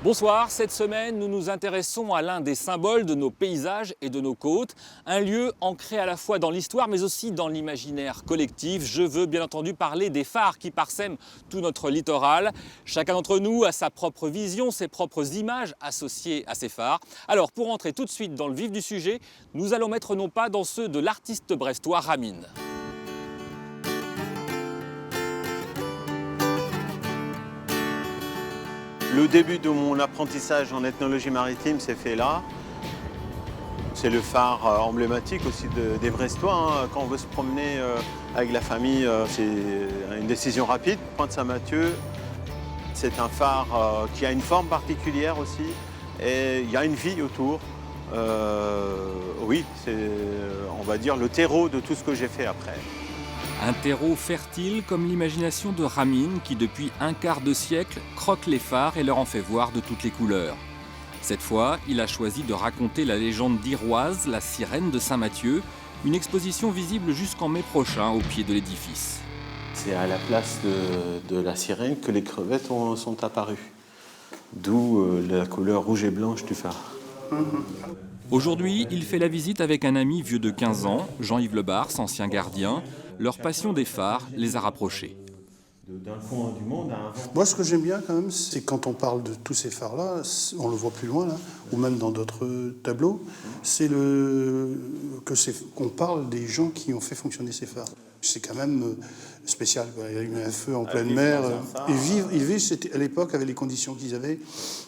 Bonsoir, cette semaine nous nous intéressons à l'un des symboles de nos paysages et de nos côtes, un lieu ancré à la fois dans l'histoire mais aussi dans l'imaginaire collectif. Je veux bien entendu parler des phares qui parsèment tout notre littoral. Chacun d'entre nous a sa propre vision, ses propres images associées à ces phares. Alors pour entrer tout de suite dans le vif du sujet, nous allons mettre nos pas dans ceux de l'artiste brestois Ramin. Le début de mon apprentissage en ethnologie maritime s'est fait là. C'est le phare emblématique aussi des Brestois. Quand on veut se promener avec la famille, c'est une décision rapide. Pointe-Saint-Mathieu, c'est un phare qui a une forme particulière aussi. Et il y a une vie autour. Oui, c'est, on va dire, le terreau de tout ce que j'ai fait après. Un terreau fertile comme l'imagination de Ramin qui depuis un quart de siècle croque les phares et leur en fait voir de toutes les couleurs. Cette fois, il a choisi de raconter la légende d'Iroise, la sirène de Saint-Mathieu, une exposition visible jusqu'en mai prochain au pied de l'édifice. C'est à la place de la sirène que les crevettes sont apparues, d'où la couleur rouge et blanche du phare. Aujourd'hui, il fait la visite avec un ami vieux de 15 ans, Jean-Yves Lebars, ancien gardien. Leur passion des phares les a rapprochés. D'un coin du monde à un vent. Moi, ce que j'aime bien quand même, c'est quand on parle de tous ces phares-là, on le voit plus loin là, ou même dans d'autres tableaux, c'est qu'on parle des gens qui ont fait fonctionner ces phares. C'est quand même spécial. Il y a eu un feu en pleine mer. Et vivre, c'était à l'époque avec les conditions qu'ils avaient.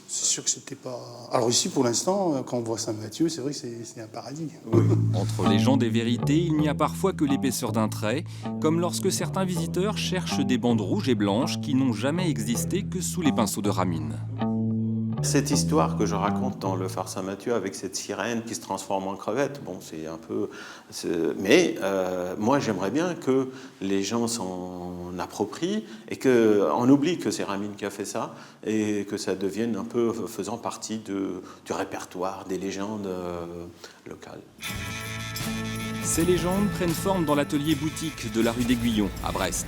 C'est sûr que c'était pas. Alors ici, pour l'instant, quand on voit Saint-Mathieu, c'est vrai que c'est un paradis. Oui. Entre légende et vérité, il n'y a parfois que l'épaisseur d'un trait, comme lorsque certains visiteurs cherchent des bandes rouges et blanches qui n'ont jamais existé que sous les pinceaux de Ramin. Cette histoire que je raconte dans le phare Saint-Mathieu avec cette sirène qui se transforme en crevette, bon, c'est un peu... Mais moi, j'aimerais bien que les gens s'en approprient et qu'on oublie que c'est Ramin qui a fait ça et que ça devienne un peu faisant partie du répertoire des légendes locales. Ces légendes prennent forme dans l'atelier boutique de la rue d'Aiguillon, à Brest.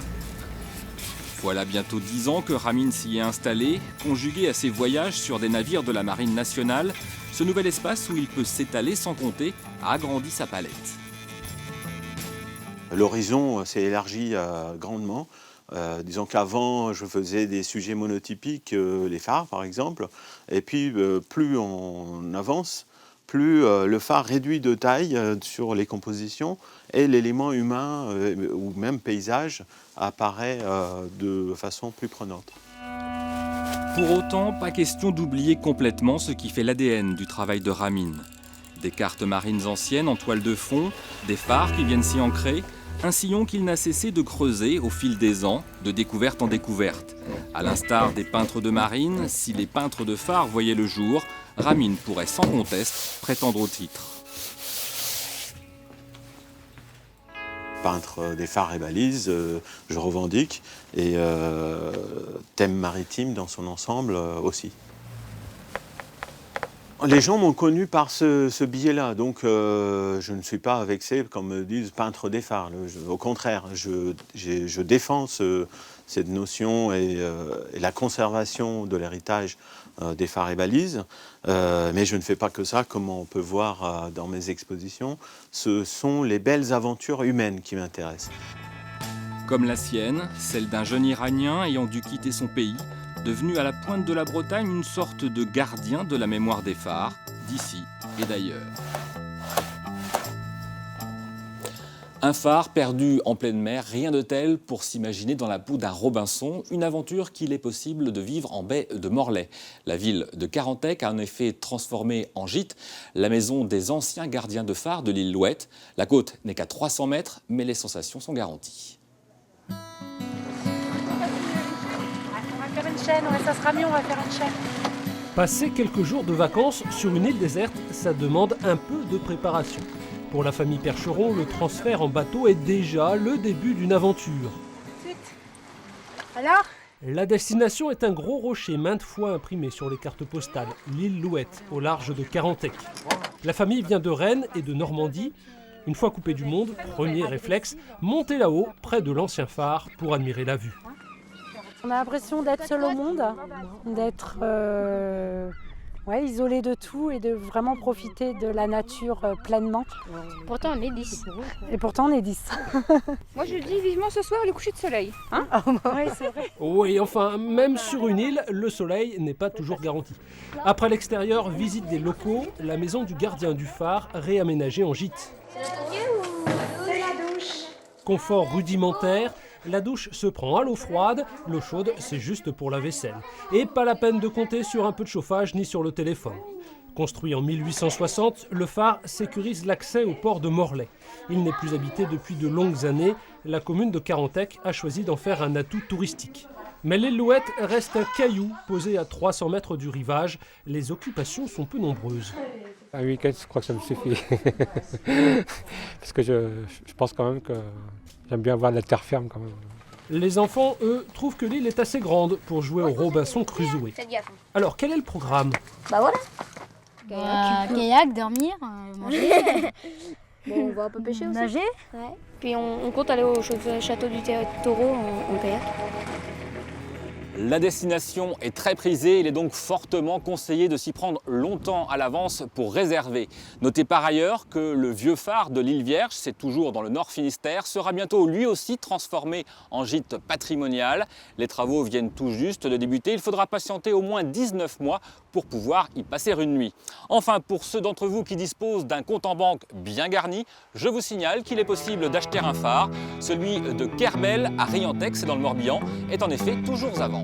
Voilà bientôt 10 ans que Ramin s'y est installé. Conjugué à ses voyages sur des navires de la Marine nationale, ce nouvel espace où il peut s'étaler sans compter a agrandi sa palette. L'horizon s'est élargi grandement. Disons qu'avant, je faisais des sujets monotypiques, les phares par exemple. Et puis, plus on avance, plus le phare réduit de taille sur les compositions et l'élément humain ou même paysage apparaît de façon plus prenante. Pour autant, pas question d'oublier complètement ce qui fait l'ADN du travail de Ramin. Des cartes marines anciennes en toile de fond, des phares qui viennent s'y ancrer, un sillon qu'il n'a cessé de creuser au fil des ans, de découverte en découverte. À l'instar des peintres de marine, si les peintres de phares voyaient le jour, Ramin pourrait sans conteste prétendre au titre. Peintre des phares et balises, je revendique, et thème maritime dans son ensemble aussi. Les gens m'ont connu par ce biais-là, donc je ne suis pas vexé, comme me disent, peintre des phares. Au contraire, je défends cette notion et la conservation de l'héritage des phares et balises, mais je ne fais pas que ça, comme on peut voir dans mes expositions. Ce sont les belles aventures humaines qui m'intéressent. Comme la sienne, celle d'un jeune Iranien ayant dû quitter son pays, devenu à la pointe de la Bretagne une sorte de gardien de la mémoire des phares, d'ici et d'ailleurs. Un phare perdu en pleine mer, rien de tel pour s'imaginer dans la peau d'un Robinson, une aventure qu'il est possible de vivre en baie de Morlaix. La ville de Carantec a en effet transformé en gîte la maison des anciens gardiens de phare de l'île Louette. La côte n'est qu'à 300 mètres, mais les sensations sont garanties. Ça sera mieux, on va faire une chaîne. Passer quelques jours de vacances sur une île déserte, ça demande un peu de préparation. Pour la famille Percheron, le transfert en bateau est déjà le début d'une aventure. Alors ? La destination est un gros rocher maintes fois imprimé sur les cartes postales, l'île Louette, au large de Carantec. La famille vient de Rennes et de Normandie. Une fois coupé du monde, premier réflexe, monter là-haut, près de l'ancien phare, pour admirer la vue. On a l'impression d'être seul au monde, d'être Ouais, isolé de tout et de vraiment profiter de la nature pleinement. Pourtant, on est 10. Et pourtant, on est 10. Moi, je dis vivement ce soir le coucher de soleil. Hein Oui, c'est vrai. Oui, enfin, même sur une île, le soleil n'est pas toujours garanti. Après l'extérieur, visite des locaux, la maison du gardien du phare réaménagée en gîte. Confort rudimentaire, la douche se prend à l'eau froide, l'eau chaude c'est juste pour la vaisselle. Et pas la peine de compter sur un peu de chauffage ni sur le téléphone. Construit en 1860, le phare sécurise l'accès au port de Morlaix. Il n'est plus habité depuis de longues années, la commune de Carantec a choisi d'en faire un atout touristique. Mais l'île Louette reste un caillou posé à 300 mètres du rivage, les occupations sont peu nombreuses. Un week-end, je crois que ça me suffit. Parce que je pense quand même que j'aime bien voir la terre ferme quand même. Les enfants, eux, trouvent que l'île est assez grande pour jouer au Robinson Crusoe. Faites gaffe. Alors, quel est le programme ? Bah voilà. Kayak, dormir, manger, Bon, on va un peu pêcher aussi. nager. Puis on compte aller au château du Taureau en kayak. La destination est très prisée, il est donc fortement conseillé de s'y prendre longtemps à l'avance pour réserver. Notez par ailleurs que le vieux phare de l'île Vierge, c'est toujours dans le Nord Finistère, sera bientôt lui aussi transformé en gîte patrimonial. Les travaux viennent tout juste de débuter, il faudra patienter au moins 19 mois pour pouvoir y passer une nuit. Enfin, pour ceux d'entre vous qui disposent d'un compte en banque bien garni, je vous signale qu'il est possible d'acheter un phare. Celui de Kerbel à Riantec, c'est dans le Morbihan, est en effet toujours à vendre.